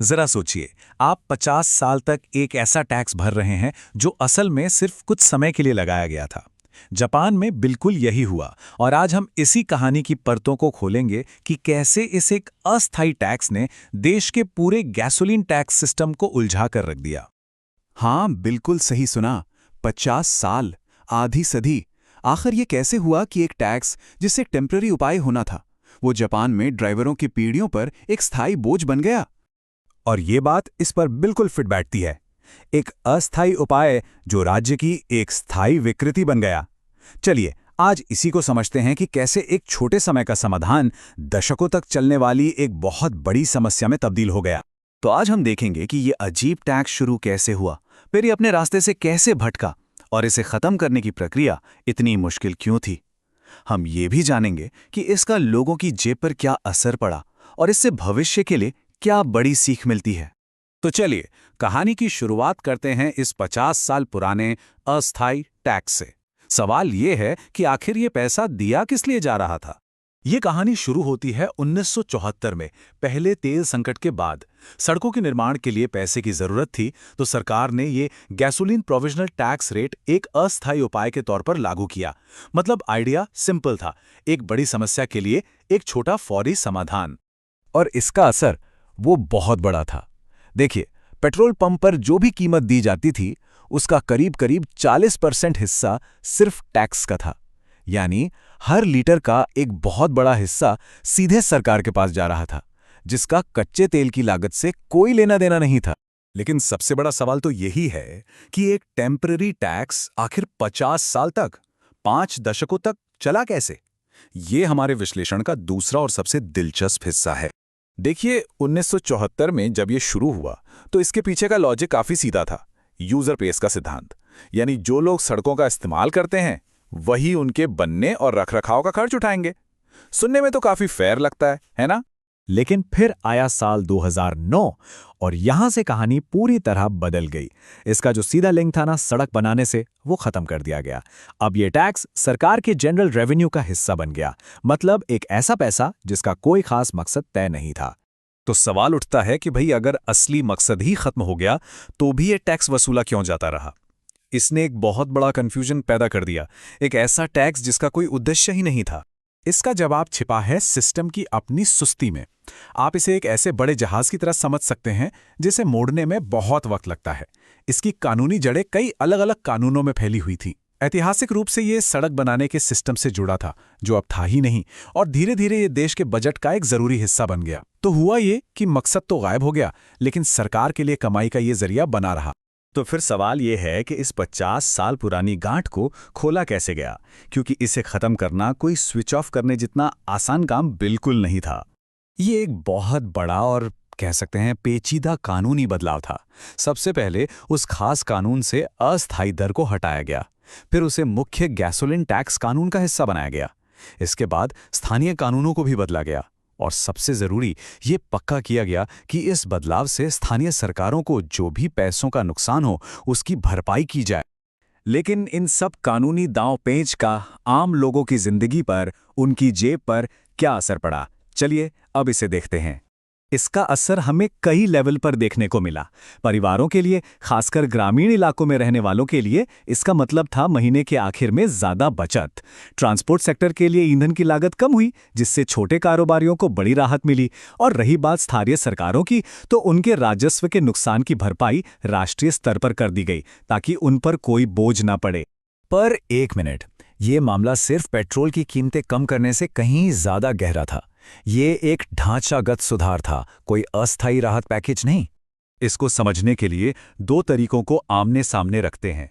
जरा सोचिए, आप 50 साल तक एक ऐसा टैक्स भर रहे हैं जो असल में सिर्फ कुछ समय के लिए लगाया गया था। जापान में बिल्कुल यही हुआ और आज हम इसी कहानी की परतों को खोलेंगे कि कैसे इस एक अस्थायी टैक्स ने देश के पूरे गैसोलीन टैक्स सिस्टम को उलझा कर रख दिया। हाँ, बिल्कुल सही सुना। 50 साल, आधी सदी। आखिर ये कैसे हुआ कि एक टैक्स जिससे एक टेम्पररी उपाय होना था, वो जापान में ड्राइवरों की पीढ़ियों पर एक स्थायी बोझ बन गया? और ये बात इस पर बिल्कुल फिट बैठती है। एक अस्थायी उपाय जो राज्य की एक स्थायी विकृति बन गया। चलिए आज इसी को समझते हैं कि कैसे एक छोटे समय का समाधान दशकों तक चलने वाली एक बहुत बड़ी समस्या में तब्दील हो गया। तो आज हम देखेंगे कि ये अजीब टैक्स शुरू कैसे हुआ, फिर ये अपने रास्ते से कैसे भटका और इसे खत्म करने की प्रक्रिया इतनी मुश्किल क्यों थी। हम ये भी जानेंगे कि इसका लोगों की जेब पर क्या असर पड़ा और इससे भविष्य के लिए क्या बड़ी सीख मिलती है। तो चलिए कहानी की शुरुआत करते हैं इस 50 साल पुराने अस्थायी टैक्स से। सवाल ये है कि आखिर ये पैसा दिया किस लिए जा रहा था। ये कहानी शुरू होती है 1974 में, पहले तेल संकट के बाद। सड़कों के निर्माण के लिए पैसे की जरूरत थी, तो सरकार ने ये गैसोलीन प्रोविजनल टैक्स रेट एक अस्थायी उपाय के तौर पर लागू किया। मतलब आइडिया सिंपल था, एक बड़ी समस्या के लिए एक छोटा फौरी समाधान। और इसका असर वो बहुत बड़ा था। देखिए, पेट्रोल पंप पर जो भी कीमत दी जाती थी, उसका करीब करीब 40% हिस्सा सिर्फ टैक्स का था। यानी हर लीटर का एक बहुत बड़ा हिस्सा सीधे सरकार के पास जा रहा था, जिसका कच्चे तेल की लागत से कोई लेना देना नहीं था। लेकिन सबसे बड़ा सवाल तो यही है कि एक टेम्पररी टैक्स आखिर 50 साल तक, 5 दशकों तक चला कैसे। ये हमारे विश्लेषण का दूसरा और सबसे दिलचस्प हिस्सा है। देखिए 1974 में जब ये शुरू हुआ तो इसके पीछे का लॉजिक काफी सीधा था। यूजर पेस का सिद्धांत, यानी जो लोग सड़कों का इस्तेमाल करते हैं वही उनके बनने और रखरखाव का खर्च उठाएंगे। सुनने में तो काफी फेयर लगता है ना। लेकिन फिर आया साल 2009 और यहां से कहानी पूरी तरह बदल गई। इसका जो सीधा लिंक था ना सड़क बनाने से, वो खत्म कर दिया गया। अब ये टैक्स सरकार के जनरल रेवेन्यू का हिस्सा बन गया। मतलब एक ऐसा पैसा जिसका कोई खास मकसद तय नहीं था। तो सवाल उठता है कि भाई अगर असली मकसद ही खत्म हो गया तो भी ये टैक्स वसूला क्यों जाता रहा। इसने एक बहुत बड़ा कंफ्यूजन पैदा कर दिया, एक ऐसा टैक्स जिसका कोई उद्देश्य ही नहीं था। इसका जवाब छिपा है सिस्टम की अपनी सुस्ती में। आप इसे एक ऐसे बड़े जहाज की तरह समझ सकते हैं जिसे मोड़ने में बहुत वक्त लगता है। इसकी कानूनी जड़ें कई अलग अलग कानूनों में फैली हुई थी। ऐतिहासिक रूप से ये सड़क बनाने के सिस्टम से जुड़ा था, जो अब था ही नहीं, और धीरे धीरे ये देश के बजट का एक जरूरी हिस्सा बन गया। तो हुआ ये कि मकसद तो गायब हो गया, लेकिन सरकार के लिए कमाई का ये जरिया बना रहा। तो फिर सवाल ये है कि इस 50 साल पुरानी गांठ को खोला कैसे गया, क्योंकि इसे खत्म करना कोई स्विच ऑफ करने जितना आसान काम बिल्कुल नहीं था। ये एक बहुत बड़ा और कह सकते हैं पेचीदा कानूनी बदलाव था। सबसे पहले उस खास कानून से अस्थायी दर को हटाया गया, फिर उसे मुख्य गैसोलीन टैक्स कानून का हिस्सा बनाया गया। इसके बाद स्थानीय कानूनों को भी बदला गया और सबसे जरूरी ये पक्का किया गया कि इस बदलाव से स्थानीय सरकारों को जो भी पैसों का नुकसान हो उसकी भरपाई की जाए। लेकिन इन सब कानूनी दांव पेंच का आम लोगों की जिंदगी पर, उनकी जेब पर क्या असर पड़ा, चलिए अब इसे देखते हैं। इसका असर हमें कई लेवल पर देखने को मिला। परिवारों के लिए, खासकर ग्रामीण इलाकों में रहने वालों के लिए, इसका मतलब था महीने के आखिर में ज्यादा बचत। ट्रांसपोर्ट सेक्टर के लिए ईंधन की लागत कम हुई, जिससे छोटे कारोबारियों को बड़ी राहत मिली। और रही बात स्थानीय सरकारों की, तो उनके राजस्व के नुकसान की भरपाई राष्ट्रीय स्तर पर कर दी गई, ताकि उन पर कोई बोझ ना पड़े। पर एक मिनट, ये मामला सिर्फ पेट्रोल की कीमतें कम करने से कहीं ज्यादा गहरा था। ये एक ढांचागत सुधार था, कोई अस्थायी राहत पैकेज नहीं। इसको समझने के लिए दो तरीकों को आमने सामने रखते हैं।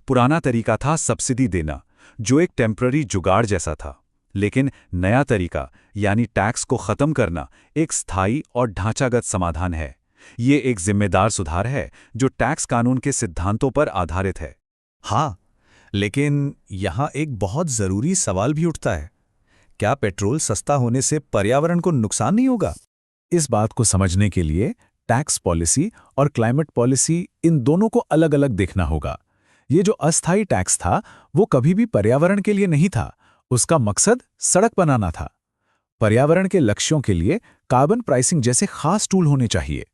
पुराना तरीका था सब्सिडी देना, जो एक टेम्पररी जुगाड़ जैसा था। लेकिन नया तरीका यानी टैक्स को खत्म करना एक स्थायी और ढांचागत समाधान है। ये एक जिम्मेदार सुधार है जो टैक्स कानून के सिद्धांतों पर आधारित है। हाँ, लेकिन यहाँ एक बहुत जरूरी सवाल भी उठता है। क्या पेट्रोल सस्ता होने से पर्यावरण को नुकसान नहीं होगा? इस बात को समझने के लिए टैक्स पॉलिसी और क्लाइमेट पॉलिसी, इन दोनों को अलग अलग देखना होगा। ये जो अस्थायी टैक्स था वो कभी भी पर्यावरण के लिए नहीं था, उसका मकसद सड़क बनाना था। पर्यावरण के लक्ष्यों के लिए कार्बन प्राइसिंग जैसे खास टूल होने चाहिए।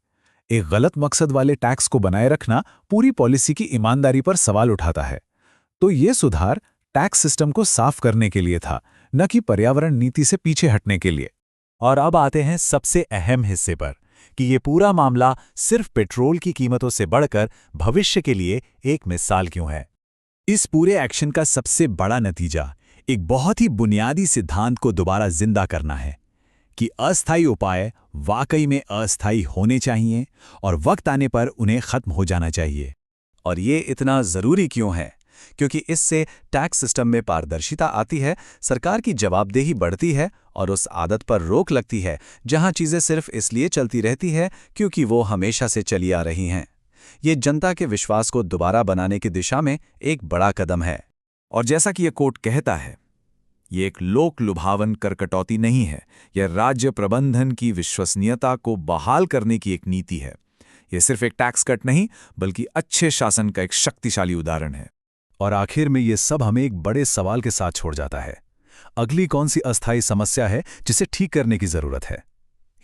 एक गलत मकसद वाले टैक्स को बनाए रखना पूरी पॉलिसी की ईमानदारी पर सवाल उठाता है। तो ये सुधार टैक्स सिस्टम को साफ करने के लिए था, न कि पर्यावरण नीति से पीछे हटने के लिए। और अब आते हैं सबसे अहम हिस्से पर कि ये पूरा मामला सिर्फ पेट्रोल की कीमतों से बढ़कर भविष्य के लिए एक मिसाल क्यों है। इस पूरे एक्शन का सबसे बड़ा नतीजा एक बहुत ही बुनियादी सिद्धांत को दोबारा जिंदा करना है कि अस्थायी उपाय वाकई में अस्थायी होने चाहिए और वक्त आने पर उन्हें खत्म हो जाना चाहिए। और ये इतना ज़रूरी क्यों है? क्योंकि इससे टैक्स सिस्टम में पारदर्शिता आती है, सरकार की जवाबदेही बढ़ती है और उस आदत पर रोक लगती है जहां चीज़ें सिर्फ इसलिए चलती रहती है क्योंकि वो हमेशा से चली आ रही हैं। ये जनता के विश्वास को दोबारा बनाने की दिशा में एक बड़ा कदम है। और जैसा कि ये कोर्ट कहता है, ये एक लोक लुभावन कर कटौती नहीं है, यह राज्य प्रबंधन की विश्वसनीयता को बहाल करने की एक नीति है। यह सिर्फ एक टैक्स कट नहीं, बल्कि अच्छे शासन का एक शक्तिशाली उदाहरण है। और आखिर में ये सब हमें एक बड़े सवाल के साथ छोड़ जाता है। अगली कौन सी अस्थायी समस्या है जिसे ठीक करने की जरूरत है?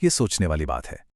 ये सोचने वाली बात है।